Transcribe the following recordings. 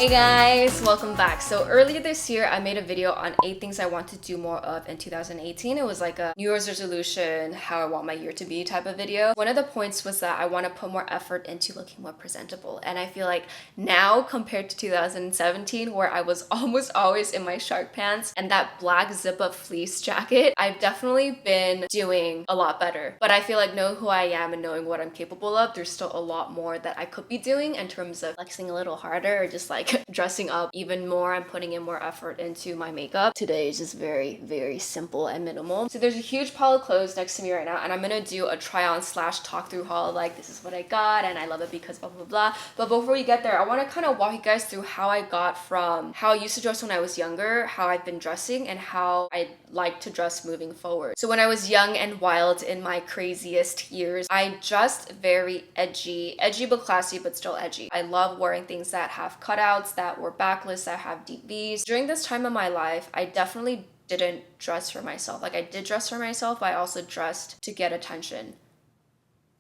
Hey guys, welcome back. So earlier this year, I made a video on 8 things I want to do more of in 2018. It was like a New Year's resolution, how I want my year to be type of video. One of the points was that I want to put more effort into looking more presentable. And I feel like now compared to 2017, where I was almost always in my shark pants and that black zip-up fleece jacket, I've definitely been doing a lot better. But I feel like knowing who I am and knowing what I'm capable of, there's still a lot more that I could be doing in terms of flexing a little harder or just like dressing up even more. I'm putting in more effort into my makeup. Today is just very, very simple and minimal. So there's a huge pile of clothes next to me right now, and I'm gonna do a try on slash talk through haul, like this is what I got and I love it because blah blah blah. But before we get there, I want to kind of walk you guys through how I got from how I used to dress when I was younger, how I've been dressing, and how I like to dress moving forward. So when I was young and wild in my craziest years, I dressed very edgy but classy, but still edgy. I love wearing things that have cutouts, that were backless, that have deep V's. During this time of my life, I definitely didn't dress for myself. Like I did dress for myself, but I also dressed to get attention.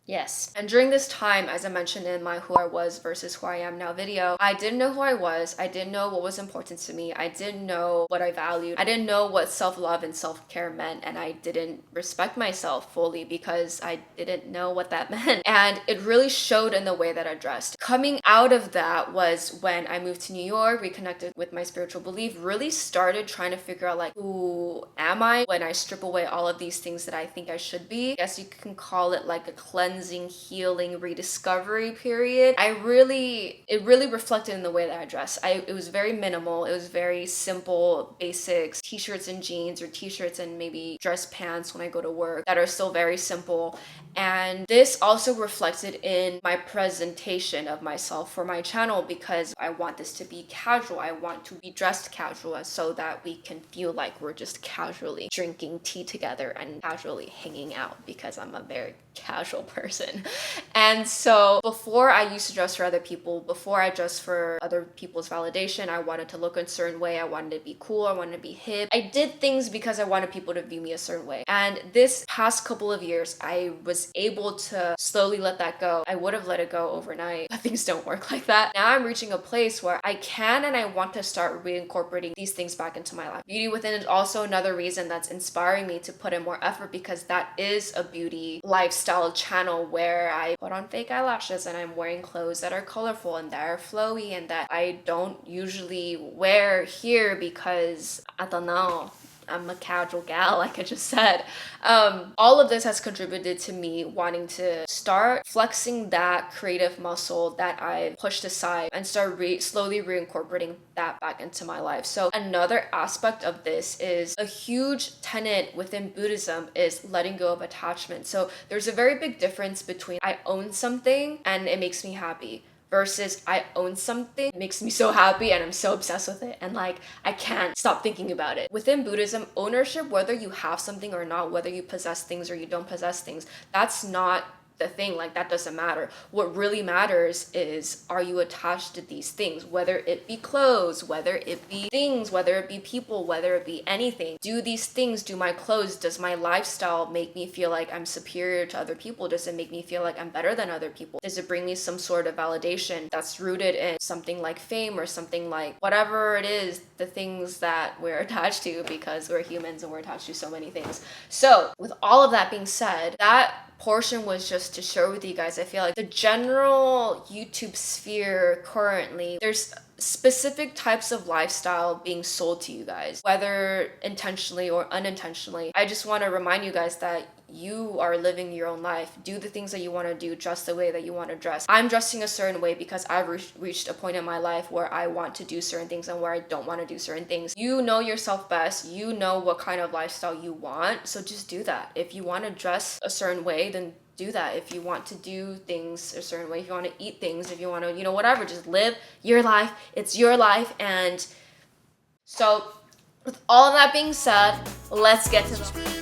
Yes. And during this time, as I mentioned in my Who I Was versus Who I Am Now video, I didn't know who I was. I didn't know what was important to me. I didn't know what I valued. I didn't know what self-love and self-care meant. And I didn't respect myself fully because I didn't know what that meant. And it really showed in the way that I dressed. Coming out of that was when I moved to New York, reconnected with my spiritual belief, really started trying to figure out like, who am I when I strip away all of these things that I think I should be. I guess you can call it like a cleansing, healing, rediscovery period. It really reflected in the way that I dress. It was very minimal. It was very simple, basics, t-shirts and jeans, or t-shirts and maybe dress pants when I go to work, that are still very simple. And this also reflected in my presentation of myself for my channel, because I want this to be casual. I want to be dressed casual so that we can feel like we're just casually drinking tea together and casually hanging out, because I'm a very casual person. And so before, I used to dress for other people. Before I dressed for other people's validation, I wanted to look a certain way. I wanted to be cool. I wanted to be hip. I did things because I wanted people to view me a certain way. And this past couple of years, I was able to slowly let that go. I would have let it go overnight, but things don't work like that. Now I'm reaching a place where I can and I want to start reincorporating these things back into my life. Beauty Within is also another reason that's inspiring me to put in more effort, because that is a beauty lifestyle channel where I put on fake eyelashes and I'm wearing clothes that are colorful and that are flowy and that I don't usually wear here because, I don't know, I'm a casual gal, like I just said. All of this has contributed to me wanting to start flexing that creative muscle that I pushed aside and start slowly reincorporating that back into my life. So another aspect of this is a huge tenet within Buddhism is letting go of attachment. So there's a very big difference between I own something and it makes me happy, versus I own something, it makes me so happy and I'm so obsessed with it and like I can't stop thinking about it. Within Buddhism, ownership, whether you have something or not, whether you possess things or you don't possess things, that's not the thing. Like that doesn't matter. What really matters is, are you attached to these things, whether it be clothes, whether it be things, whether it be people, whether it be anything. Do these things, do my clothes, does my lifestyle make me feel like I'm superior to other people? Does it make me feel like I'm better than other people? Does it bring me some sort of validation that's rooted in something like fame or something like whatever it is, the things that we're attached to, because we're humans and we're attached to so many things. So with all of that being said, that portion was just to share with you guys. I feel like the general YouTube sphere currently, there's specific types of lifestyle being sold to you guys, whether intentionally or unintentionally. I just want to remind you guys that you are living your own life. Do the things that you want to do, dress the way that you want to dress. I'm dressing a certain way because I've reached a point in my life where I want to do certain things and where I don't want to do certain things. You know yourself best. You know what kind of lifestyle you want. So just do that. If you want to dress a certain way, then do that. If you want to do things a certain way, if you want to eat things, if you want to, whatever, just live your life. It's your life, and So with all of that being said, let's get to the...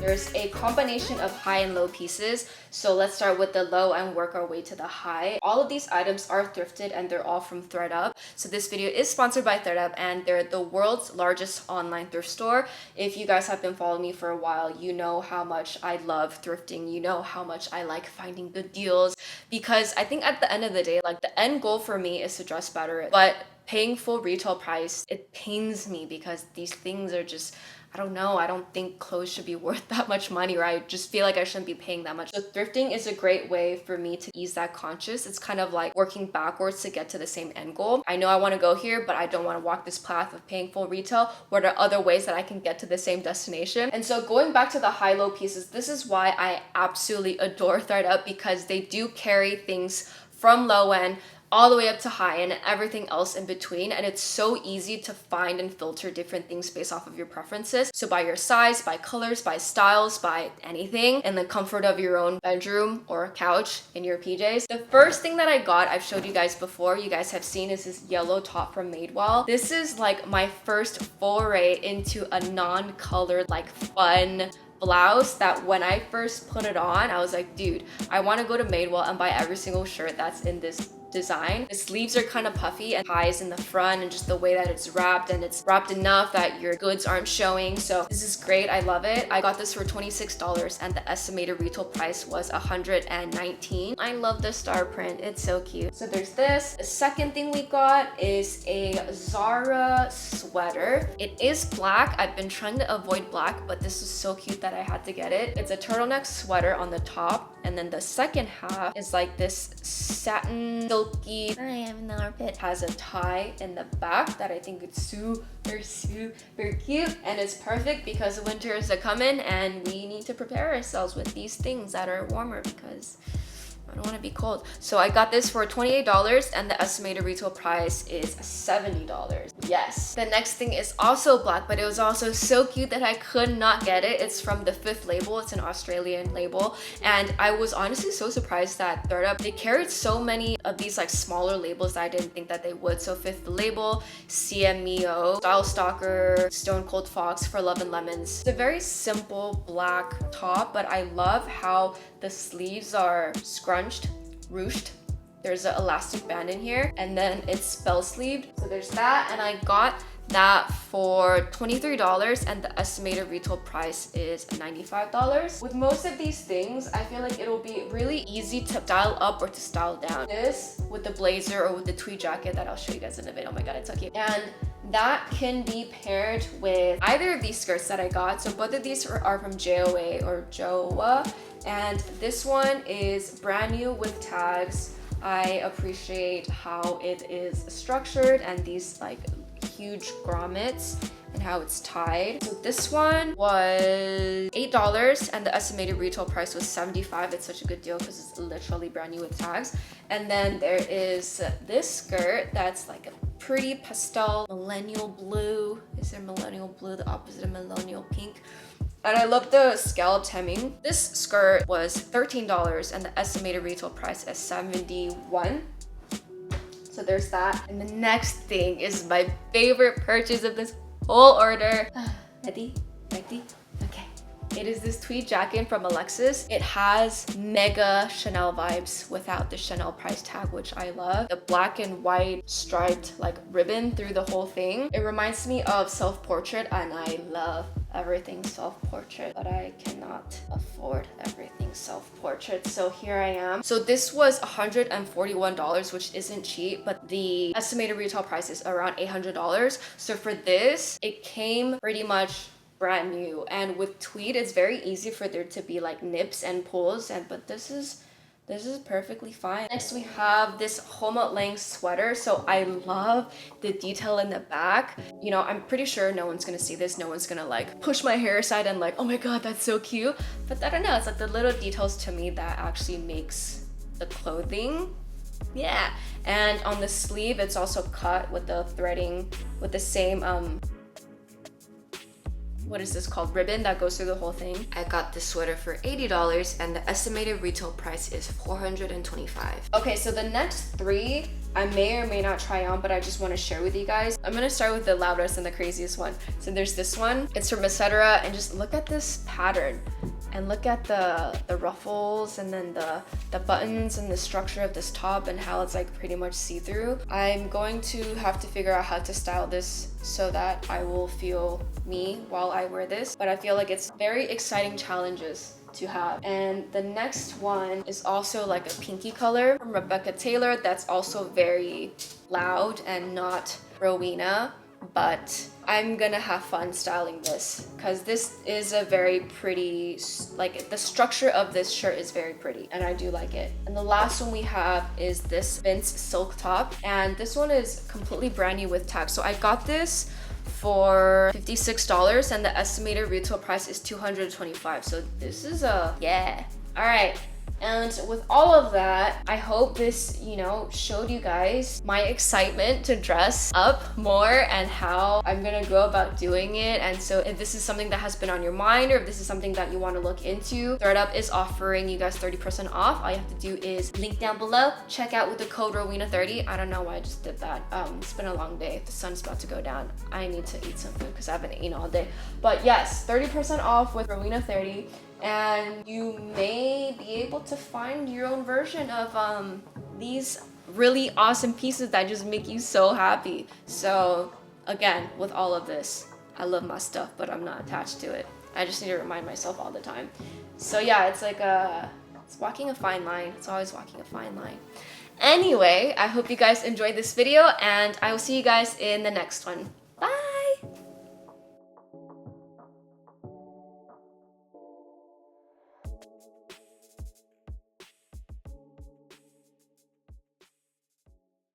There's a combination of high and low pieces, so let's start with the low and work our way to the high. All of these items are thrifted and they're all from ThredUp. So this video is sponsored by ThredUp and they're the world's largest online thrift store. If you guys have been following me for a while, you know how much I love thrifting. You know how much I like finding good deals, because I think at the end of the day, like, the end goal for me is to dress better, but paying full retail price, it pains me because these things are just, I don't know, I don't think clothes should be worth that much money, or I just feel like I shouldn't be paying that much. So thrifting is a great way for me to ease that conscience. It's kind of like working backwards to get to the same end goal. I know I want to go here, but I don't want to walk this path of paying full retail. What are other ways that I can get to the same destination? And so going back to the high-low pieces, this is why I absolutely adore ThredUp, because they do carry things from low end all the way up to high and everything else in between, and it's so easy to find and filter different things based off of your preferences. So by your size, by colors, by styles, by anything, in the comfort of your own bedroom or couch in your PJs. The first thing that I got, I've showed you guys before, you guys have seen, is this yellow top from Madewell. This is like my first foray into a non-colored, like, fun blouse that when I first put it on, I was like, dude, I want to go to Madewell and buy every single shirt that's in this design. The sleeves are kind of puffy and ties in the front, and just the way that it's wrapped, and it's wrapped enough that your goods aren't showing. So this is great. I love it. I got this for $26 and the estimated retail price was $119. I love the star print. It's so cute. So there's this. The second thing we got is a Zara sweater. It is black. I've been trying to avoid black, but this is so cute that I had to get it. It's a turtleneck sweater on the top, and then the second half is like this satin silky, I have an armpit, has a tie in the back that I think is super cute, and it's perfect because winter is a coming and we need to prepare ourselves with these things that are warmer, because I don't want to be cold. So I got this for $28 and the estimated retail price is $70. Yes. The next thing is also black, but it was also so cute that I could not get it. It's from the Fifth label. It's an Australian label. And I was honestly so surprised that ThredUp, they carried so many of these like smaller labels that I didn't think that they would. So Fifth label, CMEO, Style Stalker, Stone Cold Fox, For Love and Lemons. It's a very simple black top, but I love how the sleeves are scrunched, ruched. There's an elastic band in here, and then it's bell sleeved. So there's that, and I got that for $23 and the estimated retail price is $95. With most of these things, I feel like it'll be really easy to style up or to style down. This with the blazer or with the tweed jacket that I'll show you guys in a bit. Oh my god, it's so cute. And that can be paired with either of these skirts that I got. So both of these are from JOA or JOA, and this one is brand new with tags. I appreciate how it is structured and these like huge grommets and how it's tied. So this one was $8 and the estimated retail price was $75. It's such a good deal because it's literally brand new with tags. And then there is this skirt that's like a pretty pastel millennial blue. Is there millennial blue, the opposite of millennial pink? And I love the scalloped hemming. This skirt was $13 and the estimated retail price is $71. So there's that. And the next thing is my favorite purchase of this whole order. Ready? Ready? Okay. It is this tweed jacket from Alexis. It has mega Chanel vibes without the Chanel price tag, which I love. The black and white striped like ribbon through the whole thing. It reminds me of Self-Portrait, and I love everything Self-Portrait, but I cannot afford everything Self-Portrait, so here I am. So this was $141, which isn't cheap, but the estimated retail price is around $800. So for this, it came pretty much brand new, and with tweed it's very easy for there to be like nips and pulls, but this is perfectly fine. Next we have this Mottling Sweater. So I love the detail in the back. You know, I'm pretty sure no one's gonna see this. No one's gonna like push my hair aside and like, oh my god, that's so cute. But I don't know, it's like the little details to me that actually makes the clothing. Yeah. And on the sleeve, it's also cut with the threading, with the same what is this called, ribbon that goes through the whole thing. I got this sweater for $80 and the estimated retail price is $425. Okay, so the next three I may or may not try on, but I just want to share with you guys. I'm gonna start with the loudest and the craziest one. So there's this one. It's from Etc. And just look at this pattern. And look at the ruffles and then the buttons and the structure of this top and how it's like pretty much see-through. I'm going to have to figure out how to style this so that I will feel me while I wear this. But I feel like it's very exciting challenges to have. And the next one is also like a pinky color from Rebecca Taylor. That's also very loud and not Rowena, but I'm gonna have fun styling this because this is a very pretty, like the structure of this shirt is very pretty and I do like it. And the last one we have is this Vince silk top, and this one is completely brand new with tags. So I got this for $56 and the estimated retail price is $225. So this is a yeah. All right. And with all of that, I hope this, you know, showed you guys my excitement to dress up more and how I'm gonna go about doing it. And so if this is something that has been on your mind or if this is something that you want to look into, ThredUp is offering you guys 30% off. All you have to do is link down below, check out with the code Rowena30. I don't know why I just did that. It's been a long day. The sun's about to go down. I need to eat some food because I've been eating all day. But yes, 30% off with Rowena30. And you may be able to find your own version of these really awesome pieces that just make you so happy. So again, with all of this, I love my stuff, but I'm not attached to it. I just need to remind myself all the time. So yeah, it's like it's walking a fine line. It's always walking a fine line. Anyway, I hope you guys enjoyed this video and I will see you guys in the next one.